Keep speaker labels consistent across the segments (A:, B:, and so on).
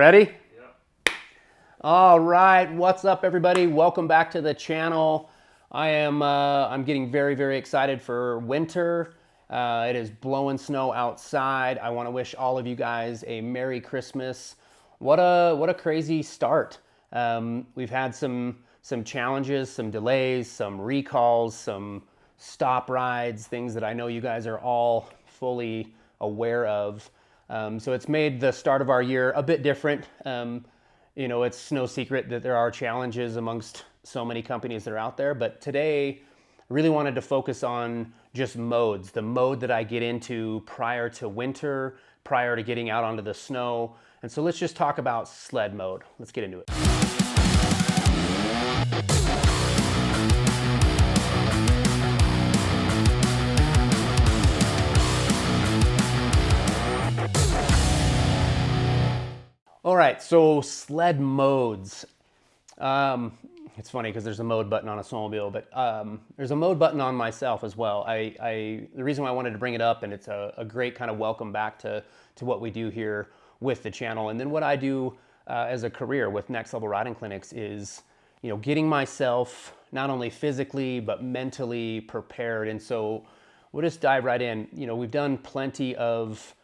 A: Ready? Yeah. All right, what's up everybody? Welcome back to the channel. I'm getting very excited for winter. It is blowing snow outside. I want to wish all of you guys a Merry Christmas. What a crazy start. We've had some challenges, some delays, some recalls, some stop rides, things that I know you guys are all fully aware of. So it's made the start of our year a bit different. It's no secret that there are challenges amongst so many companies that are out there, but today I really wanted to focus on just modes, the mode that I get into prior to winter, prior to getting out onto the snow. And so let's just talk about sled mode. Let's get into it. All right, so sled modes. It's funny because there's a mode button on a snowmobile, but there's a mode button on myself as well. The reason why I wanted to bring it up, and it's a great kind of welcome back to what we do here with the channel. And then what I do as a career with Next Level Riding Clinics is, getting myself not only physically, but mentally prepared. And so we'll just dive right in. We've done plenty of,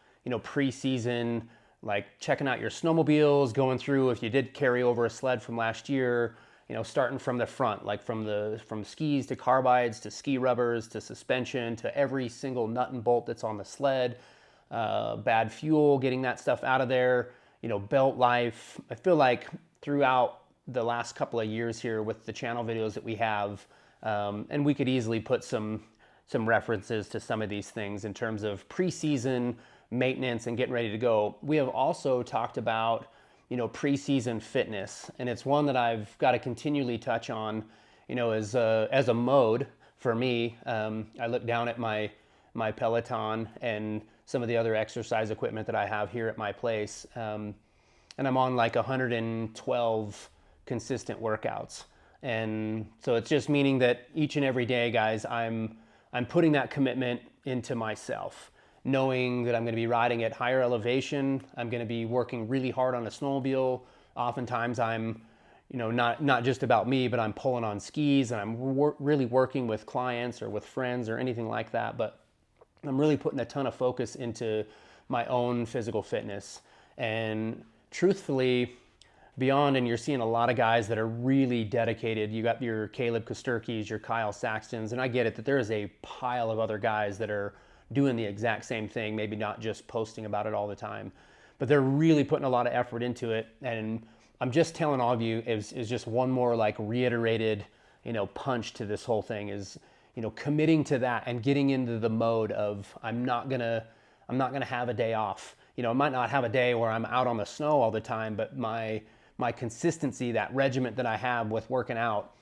A: pre-season, like checking out your snowmobiles, going through if you did carry over a sled from last year, starting from the front, like from skis to carbides to ski rubbers to suspension to every single nut and bolt that's on the sled, bad fuel, getting that stuff out of there, belt life. I feel like throughout the last couple of years here with the channel videos that we have, and we could easily put some references to some of these things in terms of pre-season maintenance and getting ready to go. We have also talked about, pre-season fitness, and it's one that I've got to continually touch on, as a mode for me. I look down at my Peloton and some of the other exercise equipment that I have here at my place, and I'm on like 112 consistent workouts. And so it's just meaning that each and every day, guys, I'm putting that commitment into myself, knowing that I'm going to be riding at higher elevation. I'm going to be working really hard on a snowmobile. Oftentimes I'm, not just about me, but I'm pulling on skis and I'm really working with clients or with friends or anything like that. But I'm really putting a ton of focus into my own physical fitness. And truthfully, beyond, and you're seeing a lot of guys that are really dedicated. You got your Caleb Kosterkis, your Kyle Saxtons, and I get it that there is a pile of other guys that are doing the exact same thing, maybe not just posting about it all the time, but they're really putting a lot of effort into it. And I'm just telling all of you is just one more like reiterated, punch to this whole thing is, committing to that and getting into the mode of I'm not gonna have a day off. I might not have a day where I'm out on the snow all the time, but my consistency, that regiment that I have with working out,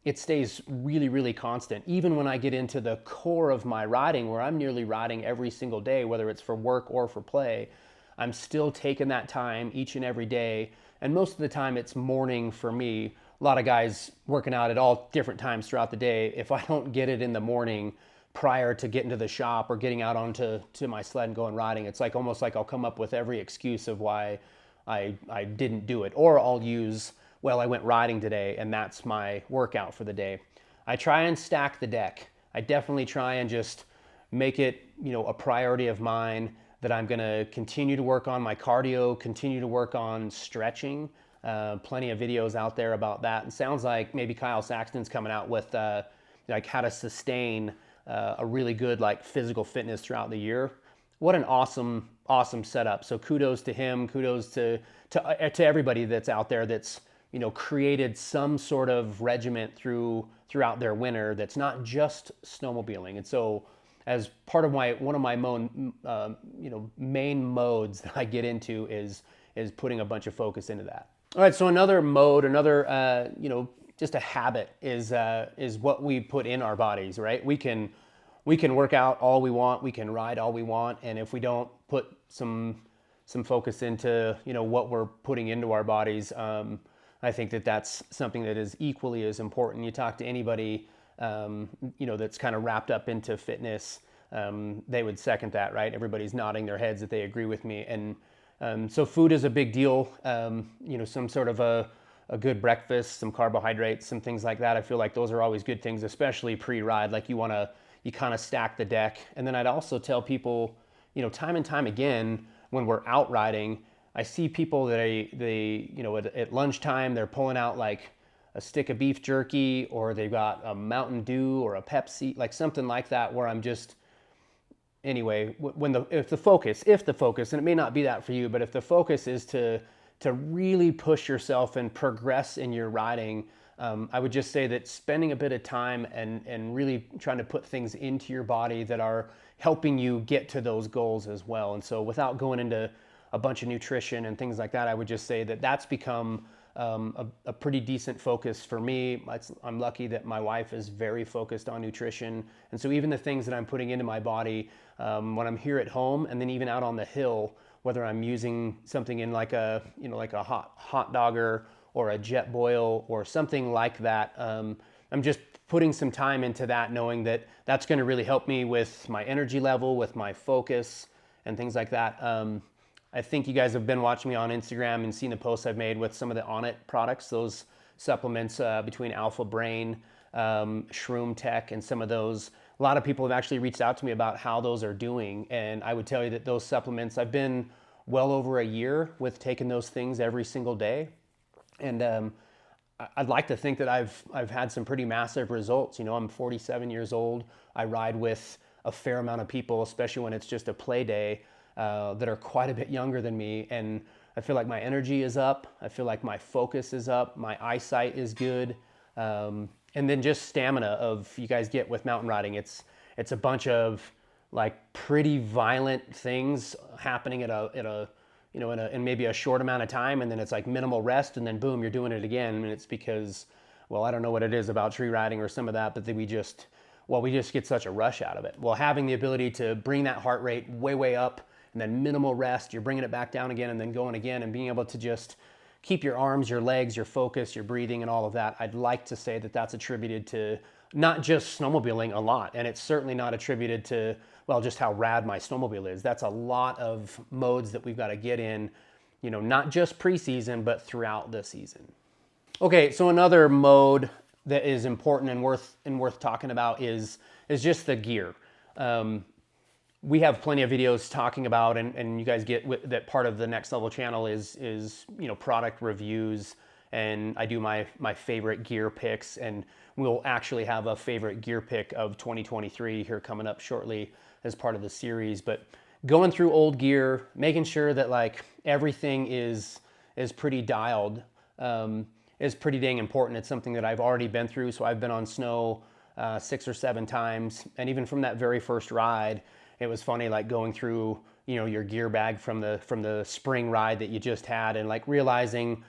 A: it stays really constant. Even when I get into the core of my riding, where I'm nearly riding every single day, whether it's for work or for play, I'm still taking that time each and every day. And most of the time it's morning for me. A lot of guys working out at all different times throughout the day. If I don't get it in the morning prior to getting to the shop or getting out onto my sled and going riding, it's like almost like I'll come up with every excuse of why I didn't do it. Or I'll use, well, I went riding today and that's my workout for the day. I try and stack the deck. I definitely try and just make it, a priority of mine that I'm gonna continue to work on my cardio, continue to work on stretching. Plenty of videos out there about that. And sounds like maybe Kyle Saxton's coming out with like how to sustain a really good like physical fitness throughout the year. What an awesome setup. So kudos to him, kudos to everybody that's out there that's, created some sort of regiment throughout their winter that's not just snowmobiling. And so as part of one of my main modes that I get into is putting a bunch of focus into that. All right, so another mode, just a habit is what we put in our bodies, right? We can work out all we want, we can ride all we want, and if we don't put some focus into, what we're putting into our bodies, I think that's something that is equally as important. You talk to anybody, that's kind of wrapped up into fitness, they would second that, right? Everybody's nodding their heads that they agree with me. And So food is a big deal. Some sort of a good breakfast, some carbohydrates, some things like that. I feel like those are always good things, especially pre-ride. Like you kind of stack the deck. And then I'd also tell people, time and time again, when we're out riding, I see people that at lunchtime, they're pulling out like a stick of beef jerky, or they've got a Mountain Dew or a Pepsi, like something like that, where I'm just, anyway, if the focus, and it may not be that for you, but if the focus is to really push yourself and progress in your riding, I would just say that spending a bit of time and really trying to put things into your body that are helping you get to those goals as well. And so without going into a bunch of nutrition and things like that, I would just say that that's become a pretty decent focus for me. I'm lucky that my wife is very focused on nutrition. And so even the things that I'm putting into my body when I'm here at home, and then even out on the hill, whether I'm using something in like a hot dogger or a jet boil or something like that, I'm just putting some time into that, knowing that that's going to really help me with my energy level, with my focus and things like that. I think you guys have been watching me on Instagram and seen the posts I've made with some of the On It products, those supplements between Alpha Brain, Shroom Tech, and some of those. A lot of people have actually reached out to me about how those are doing. And I would tell you that those supplements, I've been well over a year with taking those things every single day. And I'd like to think that I've had some pretty massive results. I'm 47 years old. I ride with a fair amount of people, especially when it's just a play day, that are quite a bit younger than me. And I feel like my energy is up. I feel like my focus is up. My eyesight is good. And then just stamina of you guys get with mountain riding. It's a bunch of like pretty violent things happening in maybe a short amount of time, and then it's like minimal rest, and then boom, you're doing it again. And it's because, well, I don't know what it is about tree riding or some of that, but then we just get such a rush out of it. Well, having the ability to bring that heart rate way up, and then minimal rest, you're bringing it back down again and then going again, and being able to just keep your arms, your legs, your focus, your breathing, and all of that, I'd like to say that that's attributed to not just snowmobiling a lot, and it's certainly not attributed to, well, just how rad my snowmobile is. That's a lot of modes that we've got to get in, not just preseason, but throughout the season. Okay, so another mode that is important and worth talking about is just the gear. We have plenty of videos talking about, and you guys get that part of the Next Level channel is product reviews, and I do my favorite gear picks, and we'll actually have a favorite gear pick of 2023 here coming up shortly as part of the series. But going through old gear, making sure that like everything is pretty dialed, is pretty dang important. It's something that I've already been through. So I've been on snow 6 or 7 times, and even from that very first ride, it was funny, like going through, your gear bag from the spring ride that you just had, and like realizing,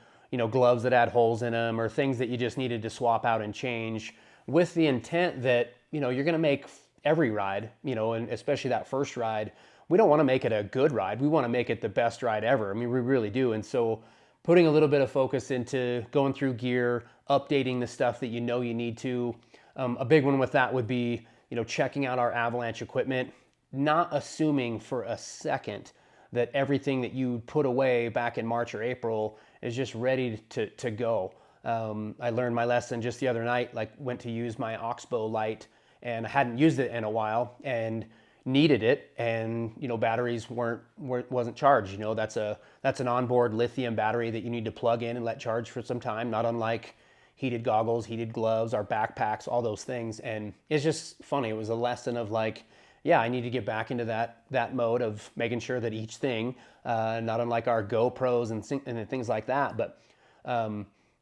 A: gloves that had holes in them or things that you just needed to swap out and change, with the intent that, you're going to make every ride, and especially that first ride, we don't want to make it a good ride. We want to make it the best ride ever. I mean, we really do. And so putting a little bit of focus into going through gear, updating the stuff that you need to. A big one with that would be, checking out our avalanche equipment, not assuming for a second that everything that you put away back in March or April is just ready to go. I learned my lesson just the other night, like went to use my Oxbow light, and I hadn't used it in a while and needed it, and batteries wasn't charged. That's an onboard lithium battery that you need to plug in and let charge for some time, not unlike heated goggles, heated gloves, our backpacks, all those things. And it's just funny. It was a lesson of like, yeah, I need to get back into that mode of making sure that each thing, not unlike our GoPros and things like that, but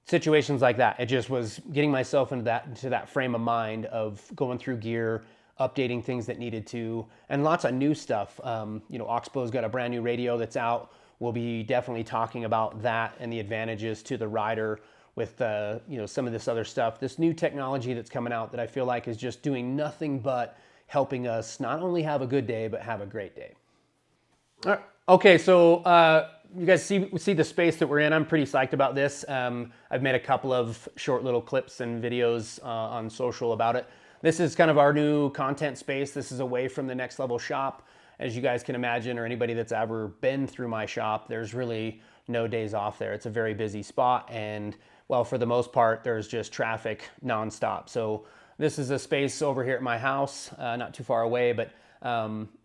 A: situations like that, it just was getting myself into that frame of mind of going through gear, updating things that needed to, and lots of new stuff. Oxbow's got a brand new radio that's out. We'll be definitely talking about that and the advantages to the rider with some of this other stuff. This new technology that's coming out that I feel like is just doing nothing but helping us not only have a good day, but have a great day. All right. Okay, so you guys see the space that we're in. I'm pretty psyched about this. I've made a couple of short little clips and videos on social about it. This is kind of our new content space. This is away from the Next Level shop. as you guys can imagine, or anybody that's ever been through my shop, there's really no days off there. It's a very busy spot, and well, for the most part, there's just traffic nonstop. So this is a space over here at my house, not too far away, but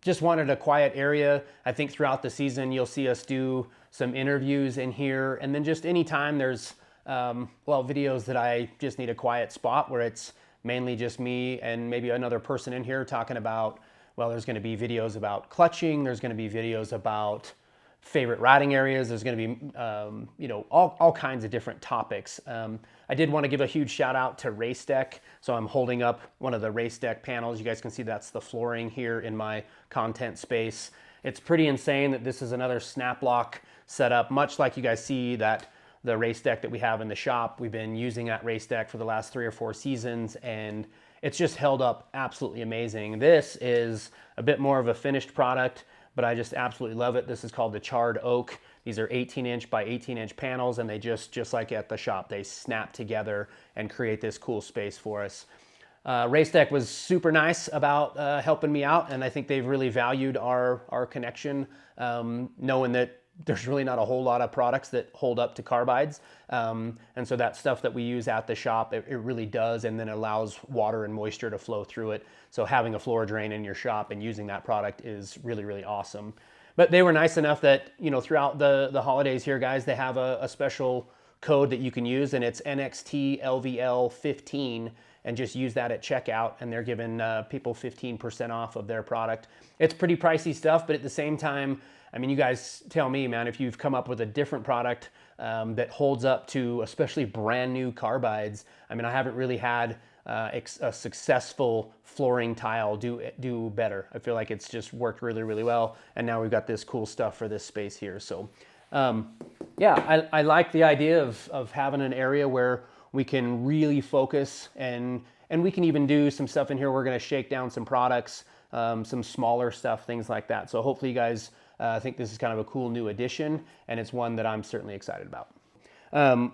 A: just wanted a quiet area. I think throughout the season, you'll see us do some interviews in here, and then just anytime there's, videos that I just need a quiet spot where it's mainly just me and maybe another person in here talking about, well, there's going to be videos about clutching, there's going to be videos about favorite riding areas, there's going to be, all kinds of different topics. I did want to give a huge shout out to Race Deck. So I'm holding up one of the Race Deck panels. You guys can see that's the flooring here in my content space. It's pretty insane that this is another snap lock setup, much like you guys see that the Race Deck that we have in the shop. We've been using that Race Deck for the last 3 or 4 seasons, and it's just held up absolutely amazing. This is a bit more of a finished product, but I just absolutely love it. This is called the Charred Oak. These are 18-inch by 18-inch panels, and they just like at the shop, they snap together and create this cool space for us. Race Deck was super nice about helping me out, and I think they've really valued our connection, knowing that there's really not a whole lot of products that hold up to carbides. And so that stuff that we use at the shop, it really does, and then allows water and moisture to flow through it. So having a floor drain in your shop and using that product is really, really awesome. But they were nice enough that, throughout the holidays here, guys, they have a special code that you can use, and it's NXT LVL 15, and just use that at checkout, and they're giving people 15% off of their product. It's pretty pricey stuff, but at the same time, I mean, you guys tell me, man, if you've come up with a different product that holds up to especially brand new carbides. I mean, I haven't really had a successful flooring tile do better. I feel like it's just worked really, really well. And now we've got this cool stuff for this space here. So I like the idea of having an area where we can really focus, and we can even do some stuff in here. We're going to shake down some products, some smaller stuff, things like that. So hopefully you guys think this is kind of a cool new addition, and it's one that I'm certainly excited about.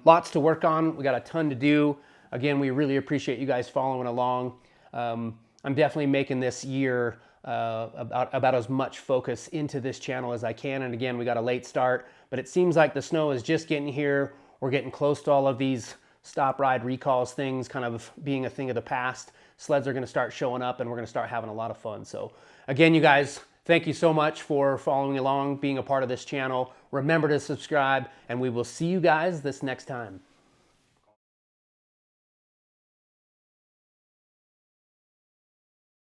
A: Lots to work on. We got a ton to do. Again, we really appreciate you guys following along. I'm definitely making this year about as much focus into this channel as I can. And again, we got a late start, but it seems like the snow is just getting here. We're getting close to all of these stop ride recalls things kind of being a thing of the past. Sleds are going to start showing up, and we're going to start having a lot of fun. So again, you guys, thank you so much for following along, being a part of this channel. Remember to subscribe, and we will see you guys this next time.